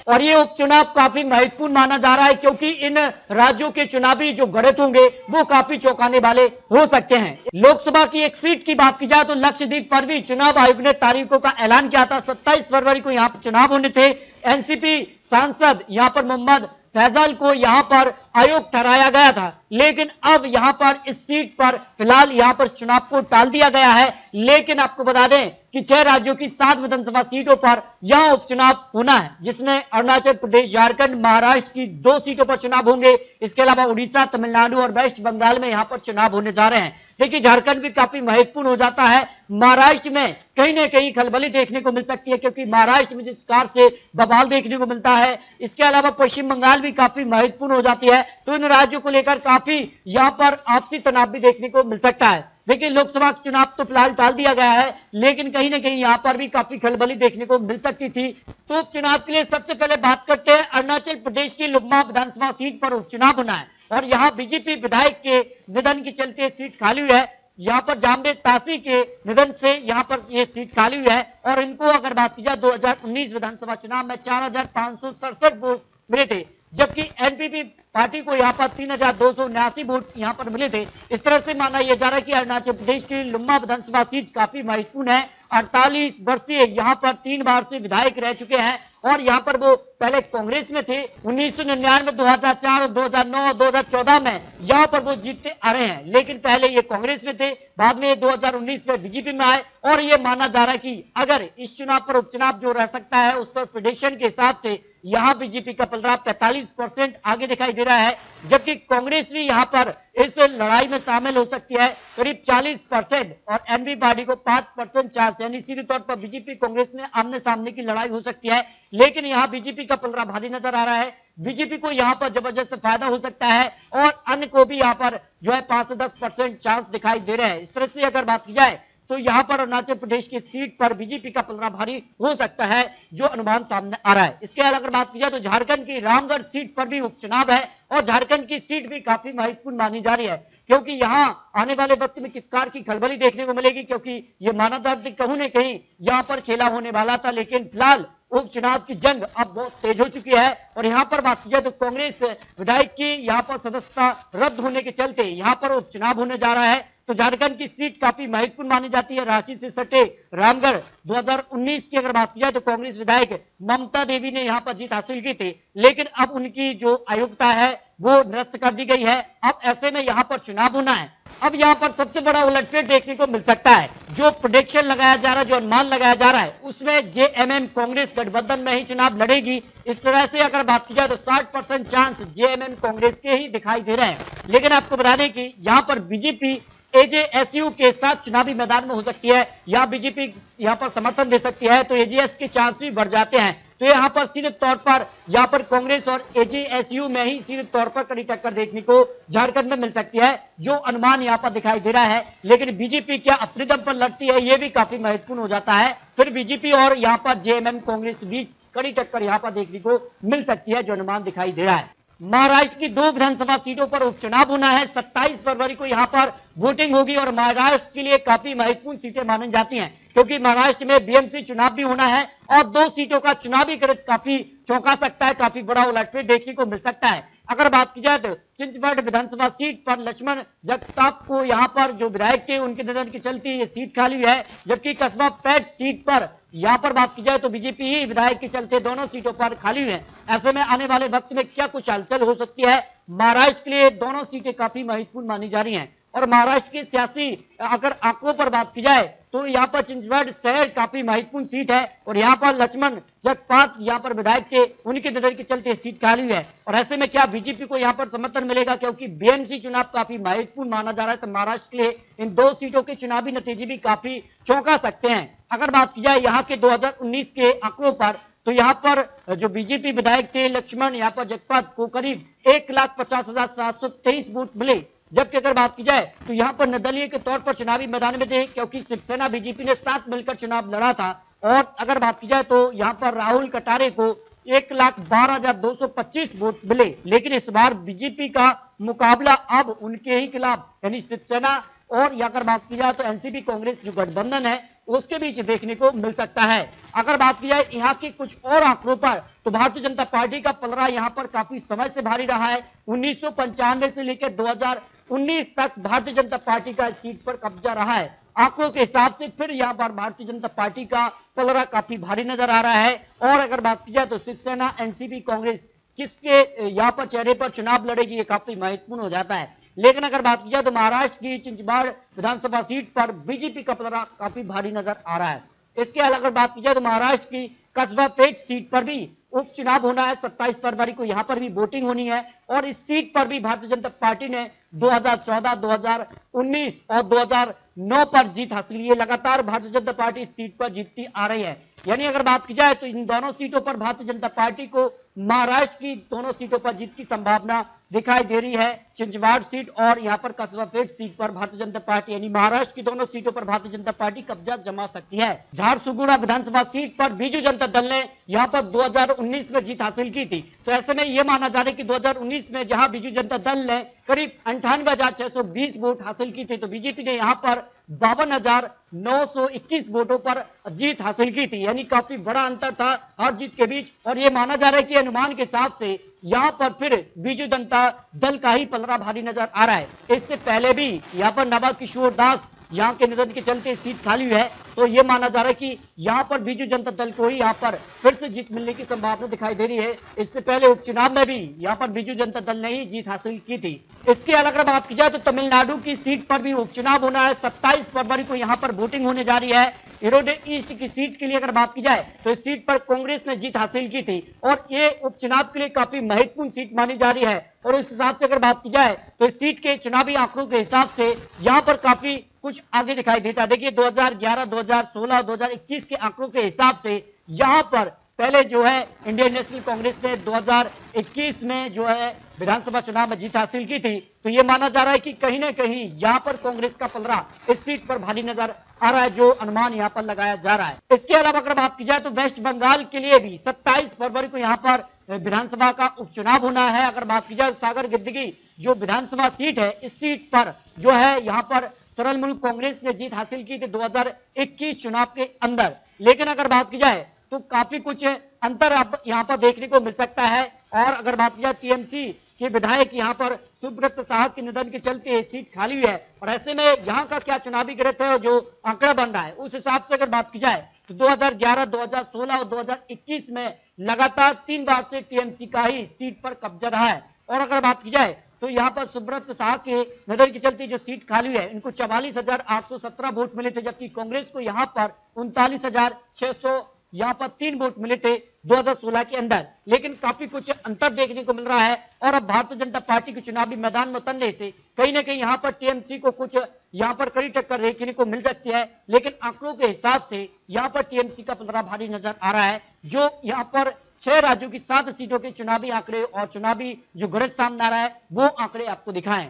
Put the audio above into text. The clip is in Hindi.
और ये उपचुनाव काफी महत्वपूर्ण माना जा रहा है क्योंकि इन राज्यों के चुनावी जो गणित होंगे वो काफी चौंकाने वाले हो सकते हैं। लोकसभा की एक सीट की बात की जाए तो लक्षद्वीप पर भी चुनाव आयोग ने तारीखों का ऐलान किया था। 27 फरवरी को यहाँ पर चुनाव होने थे। एनसीपी सांसद यहाँ पर मोहम्मद फैजल को यहाँ पर आयोग ठहराया गया था, लेकिन अब यहाँ पर इस सीट पर फिलहाल यहाँ पर चुनाव को टाल दिया गया है। लेकिन आपको बता दें कि 6 राज्यों की 7 विधानसभा सीटों पर यहां उपचुनाव होना है, जिसमें अरुणाचल प्रदेश, झारखंड, महाराष्ट्र की 2 सीटों पर चुनाव होंगे। इसके अलावा उड़ीसा, तमिलनाडु और वेस्ट बंगाल में यहां पर चुनाव होने जा रहे हैं। देखिए, झारखंड भी काफी महत्वपूर्ण हो जाता है। महाराष्ट्र में कहीं ना कहीं खलबली देखने को मिल सकती है क्योंकि महाराष्ट्र में जिस कार से बवाल देखने को मिलता है। इसके अलावा पश्चिम बंगाल भी काफी महत्वपूर्ण हो जाती है। तो इन राज्यों को लेकर काफी यहां पर आपसी तनाव भी देखने को मिल सकता है। देखिए, लोकसभा चुनाव तो फिलहाल टाल दिया गया है, लेकिन कहीं ना कहीं यहां पर भी काफी खलबली देखने को मिल सकती थी। तो उपचुनाव के लिए सबसे पहले बात करते हैं। अरुणाचल प्रदेश की लुम्मा विधानसभा सीट पर उपचुनाव होना है और यहां बीजेपी विधायक के निधन के चलते सीट खाली हुई है। यहाँ पर जामबे तासी के निधन से यहाँ पर ये सीट खाली हुई है और इनको अगर बात की जाए 2019 विधानसभा चुनाव में 4,567 वोट मिले थे, जबकि एनपीपी पार्टी को यहाँ पर 3,279 वोट यहाँ पर मिले थे। इस तरह से माना यह जा रहा है कि अरुणाचल प्रदेश की लुम्मा विधानसभा सीट काफी महत्वपूर्ण है। 48 वर्षीय यहाँ पर 3 बार से विधायक रह चुके हैं और यहाँ पर वो पहले कांग्रेस में थे। 1999, 2004, 2009 और 2014 में यहाँ पर वो जीतते आ रहे हैं, लेकिन पहले ये कांग्रेस में थे, बाद में 2019 में बीजेपी में आए। और ये माना जा रहा है कि अगर इस चुनाव पर उपचुनाव जो रह सकता है उस पर प्रेडिक्शन के हिसाब से यहाँ बीजेपी का पलड़ा 45% आगे दिखाई दे रहा है, जबकि कांग्रेस भी यहाँ पर इस लड़ाई में शामिल हो सकती है करीब 40% और एनपी पार्टी को 5% चांस, यानी सीधे तौर पर बीजेपी कांग्रेस में आमने सामने की लड़ाई हो सकती है। लेकिन यहाँ बीजेपी का पलड़ा भारी नजर आ रहा है। बीजेपी को यहाँ पर जबरदस्त फायदा हो सकता है और अन्य को भी यहाँ पर जो है 5 से 10% चांस दिखाई दे रहे हैं। इस तरह से अगर बात की जाए तो यहाँ पर अरुणाचल प्रदेश की सीट पर बीजेपी का पलड़ा भारी हो सकता है, जो अनुमान सामने आ रहा है। इसके अलावा अगर बात की जाए तो झारखंड की रामगढ़ सीट पर भी उपचुनाव है और झारखंड की सीट भी काफी महत्वपूर्ण मानी जा रही है क्योंकि यहाँ आने वाले वक्त में किस कार की खलबली देखने को मिलेगी, क्योंकि ये माना था कहीं न कहीं यहाँ पर खेला होने वाला था। लेकिन फिलहाल उपचुनाव की जंग अब बहुत तेज हो चुकी है और यहाँ पर बात की जाए तो कांग्रेस विधायक की यहाँ पर सदस्यता रद्द होने के चलते यहाँ पर उपचुनाव होने जा रहा है। तो झारखंड की सीट काफी महत्वपूर्ण मानी जाती है। रांची से सटे रामगढ़ 2019 की अगर बात की जाए तो कांग्रेस विधायक ममता देवी ने यहाँ पर जीत हासिल की थी, लेकिन अब उनकी जो आयोग्यता है वो निरस्त कर दी गई है। अब ऐसे में यहाँ पर चुनाव होना है। अब यहाँ पर सबसे बड़ा उलटफेर देखने को मिल सकता है। जो प्रेडिक्शन लगाया जा रहा है, जो अनुमान लगाया जा रहा है, उसमें जेएमएम कांग्रेस गठबंधन में ही चुनाव लड़ेगी। इस तरह से अगर बात की जाए तो 60% चांस जेएमएम कांग्रेस के ही दिखाई दे रहे हैं। लेकिन आपको बता दें कि यहाँ पर बीजेपी एजेएसयू के साथ चुनावी मैदान में हो सकती है। यहाँ बीजेपी यहाँ पर समर्थन दे सकती है तो एजेएस के चांस भी बढ़ जाते हैं। तो यहाँ पर सीधे तौर पर यहाँ पर कांग्रेस और एजेएसयू में ही सीधे तौर पर कड़ी टक्कर देखने को झारखंड में मिल सकती है, जो अनुमान यहाँ पर दिखाई दे रहा है। लेकिन बीजेपी क्या अपने दम पर लड़ती है, ये भी काफी महत्वपूर्ण हो जाता है। फिर बीजेपी और यहाँ पर जेएमएम कांग्रेस बीच कड़ी टक्कर यहाँ पर देखने को मिल सकती है, जो अनुमान दिखाई दे रहा है। महाराष्ट्र की 2 विधानसभा सीटों पर उपचुनाव होना है। 27 फरवरी को यहां पर वोटिंग होगी और महाराष्ट्र के लिए काफी महत्वपूर्ण सीटें मानी जाती हैं क्योंकि महाराष्ट्र में बीएमसी चुनाव भी होना है और 2 सीटों का चुनावी गणित काफी चौंका सकता है, काफी बड़ा उलटफेर देखने को मिल सकता है। अगर बात की जाए तो चिंचवड विधानसभा सीट पर लक्ष्मण जगताप को यहाँ पर जो विधायक थे उनके निधन के चलते ये सीट खाली है, जबकि कस्बा पैट सीट पर यहाँ पर बात की जाए तो बीजेपी ही विधायक के चलते दोनों सीटों पर खाली हुई है। ऐसे में आने वाले वक्त में क्या कुछ हलचल हो सकती है। महाराष्ट्र के लिए दोनों सीटें काफी महत्वपूर्ण मानी जा रही हैं और महाराष्ट्र की सियासी अगर आंकड़ों पर बात की जाए तो यहाँ पर चिंचवड शहर काफी महत्वपूर्ण सीट है और यहाँ पर लक्ष्मण जगपात यहाँ पर विधायक थे, उनके निधन के चलते सीट खाली हुई है। और ऐसे में क्या बीजेपी को यहाँ पर समर्थन मिलेगा, क्योंकि बीएमसी चुनाव काफी महत्वपूर्ण माना जा रहा है। तो महाराष्ट्र के लिए इन 2 सीटों के चुनावी नतीजे भी काफी चौंका सकते हैं। अगर बात की जाए यहाँ के 2019 के आंकड़ों पर तो यहाँ पर जो बीजेपी विधायक थे लक्ष्मण यहाँ पर जगपात को करीब 1,50,723 वोट मिले, जबकि अगर बात की जाए तो यहाँ पर निर्दलीय के तौर पर चुनावी मैदान में थे क्योंकि शिवसेना बीजेपी ने साथ मिलकर चुनाव लड़ा था। और अगर बात की जाए तो यहाँ पर राहुल कटारे को 1,12,225 वोट मिले, लेकिन इस बार बीजेपी का मुकाबला अब उनके ही खिलाफ यानी शिवसेना और अगर बात की जाए तो एनसीपी कांग्रेस जो गठबंधन है उसके बीच देखने को मिल सकता है। अगर बात की जाए यहाँ के कुछ और आंकड़ों पर तो भारतीय जनता पार्टी का पलड़ा यहाँ पर काफी समय से भारी रहा है। 1995 से लेकर 2019 तक भारतीय जनता पार्टी का सीट पर कब्जा रहा है। आंकड़ों के हिसाब से फिर यहाँ पर भारतीय जनता पार्टी का पलड़ा काफी भारी नजर आ रहा है। और अगर बात की जाए तो शिवसेना, एनसीपी, कांग्रेस किसके यहाँ पर चेहरे पर चुनाव लड़ेगी ये काफी महत्वपूर्ण हो जाता है। लेकिन अगर बात की जाए तो महाराष्ट्र की चिंचवाड़ विधानसभा सीट पर बीजेपी का पलड़ा काफी भारी नजर आ रहा है। इसके अलावा अगर बात की जाए तो महाराष्ट्र की कस्बा पेट सीट पर भी उपचुनाव होना है। 27 फरवरी को यहां पर भी वोटिंग होनी है और इस सीट पर भी भारतीय जनता पार्टी ने 2014, 2019 और 2009 पर जीत हासिल की है। लगातार भारतीय जनता पार्टी इस सीट पर जीतती आ रही है। यानी अगर बात की जाए तो इन दोनों सीटों पर भारतीय जनता पार्टी को महाराष्ट्र की दोनों सीटों पर जीत की संभावना दिखाई दे रही है। चिंचवाड़ सीट और यहां पर कस्बा पेट सीट पर भारतीय जनता पार्टी यानी महाराष्ट्र की दोनों सीटों पर भारतीय जनता पार्टी कब्जा जमा सकती है। झारसुगुड़ा विधानसभा सीट पर बीजू जनता दल ने यहां पर 2019 में जीत हासिल की थी। तो ऐसे में यह माना जा रहा है कि 2019 में जहां बीजू जनता दल ने करीब 98,620 वोट हासिल की थी तो बीजेपी ने यहां पर 52,921 वोटों पर जीत हासिल की थी। यानी काफी बड़ा अंतर था हर जीत के बीच और यह माना जा रहा है कि अनुमान के हिसाब से यहां पर फिर बीजू जनता दल का ही पलड़ा भारी नजर आ रहा है। इससे पहले भी यहां पर नवा किशोर दास यहां के निधन के चलते सीट खाली हुई है तो यह माना जा रहा है कि यहां पर बीजू जनता दल को ही यहां पर फिर से जीत मिलने की संभावना दिखाई दे रही है। इससे पहले उपचुनाव में भी यहां पर बीजू जनता दल ने ही जीत हासिल की थी। इसके अलावा बात की जाए तो तमिलनाडु की सीट पर भी उपचुनाव होना है। 27 फरवरी को यहां पर वोटिंग होने जा रही है। इरोडे ईस्ट की सीट के लिए अगर बात की जाए तो इस सीट पर कांग्रेस ने जीत हासिल की थी और ये उपचुनाव के लिए काफी महत्वपूर्ण सीट मानी जा रही है। और उस हिसाब से अगर बात की जाए तो इस सीट के चुनावी आंकड़ों के हिसाब से यहां पर काफी कुछ आगे दिखाई देता है। देखिए 2011, 2016, 2021 के आंकड़ों के हिसाब से यहां पर पहले जो है इंडियन नेशनल कांग्रेस ने 2021 में जो है विधानसभा चुनाव में जीत हासिल की थी। तो यह माना जा रहा है कि कहीं ना कहीं यहां पर कांग्रेस का पलड़ा इस सीट पर भारी नजर आ रहा है जो अनुमान यहां पर लगाया जा रहा है। इसके अलावा अगर बात की जाए तो वेस्ट बंगाल के लिए भी 27 फरवरी को यहां पर विधानसभा का उपचुनाव होना है। अगर बात की जाए सागर गिद्दगी जो विधानसभा सीट है इस सीट पर जो है यहां पर तृणमूल कांग्रेस ने जीत हासिल की थी 2021 चुनाव के अंदर। लेकिन अगर बात की जाए तो काफी कुछ अंतर अब यहां पर देखने को मिल सकता है। और अगर बात की जाए टीएमसी के विधायक यहां पर सुब्रत साहब के निधन के चलते सीट खाली हुई है और ऐसे में यहां का क्या चुनावी गणित है और जो आंकड़ा बन रहा है उस हिसाब से अगर बात की जाए तो 2011, 2016 और 2021 में लगातार 3 बार से टीएमसी का ही सीट पर कब्जा रहा है। और अगर बात की जाए तो यहां पर सुब्रत साहब के निधन के चलते जो सीट खाली है इनको 44,817 वोट मिले थे जबकि कांग्रेस को यहां पर 39,600 यहां पर 3 वोट मिले थे 2016 के अंदर। लेकिन काफी कुछ अंतर देखने को मिल रहा है और अब भारतीय जनता पार्टी के चुनावी मैदान में उतरने से कहीं ना कहीं यहां पर टीएमसी को कुछ यहां पर कड़ी टक्कर देखने को मिल सकती है। लेकिन आंकड़ों के हिसाब से यहां पर टीएमसी का पलड़ा भारी नजर आ रहा है जो यहां पर 6 राज्यों की 7 सीटों के चुनावी आंकड़े और चुनावी जो गणित सामने आ रहा है वो आंकड़े आपको दिखाएं।